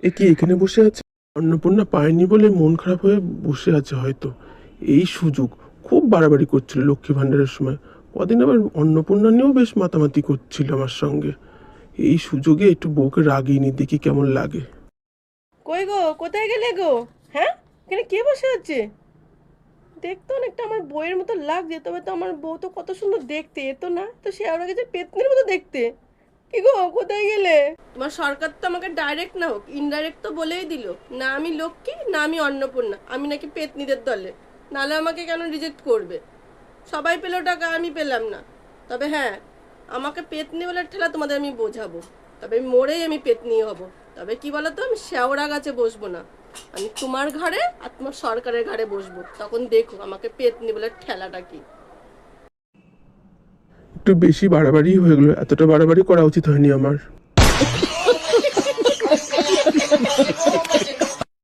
এ কি এখানে বসে আছে? অন্নপূর্ণা পায়নি বলে মন খারাপ হয়ে বসে আছে হয়তো। এই সুযোগ খুব বাড়াবাড়ি করছিল লক্ষ্মী ভাণ্ডারের সময়। কদিন আবার অন্নপূর্ণা নিয়েও বেশ মাতামাতি করছিল আমার সঙ্গে। এই সুযোগে একটু বউকে রাগিয়ে নি, দেখি কেমন লাগে। কই গো, কোথায় গেলে গো? হ্যাঁ, এখানে কে বসে আছে? দেখতে অনেকটা আমার বউয়ের মতো লাগছে, তবে তো আমার বউ তো কত সুন্দর দেখতে, এ তো না তো, সে আমার কাছে পেতনির মতো দেখতে। কি গো, কোথায় গেলে? তোমার সরকার তো আমাকে ডাইরেক্ট না হোক ইনডাইরেক্ট তো বলেই দিল, না আমি লক্ষ্মী না আমি অন্নপূর্ণা, আমি নাকি পেতনিদের দলে। নাহলে আমাকে কেন রিজেক্ট করবে? সবাই পেলো টাকা, আমি পেলাম না। তবে হ্যাঁ, আমাকে পেতনি বলে ঠেলা তোমাদের আমি বোঝাবো। তবে মরেই আমি পেতনি হব। তবে কি বলতো, আমি শেওড়া গাছে বসবো না, আমি তোমার ঘাড়ে আর তোমার সরকারের ঘাড়ে বসবো। তখন দেখো আমাকে পেতনি বলে ঠেলাটা কি। একটু বেশি বাড়াবাড়ি হয়ে গেলো, এতটা বাড়াবাড়ি করা উচিত হয়নি আমার।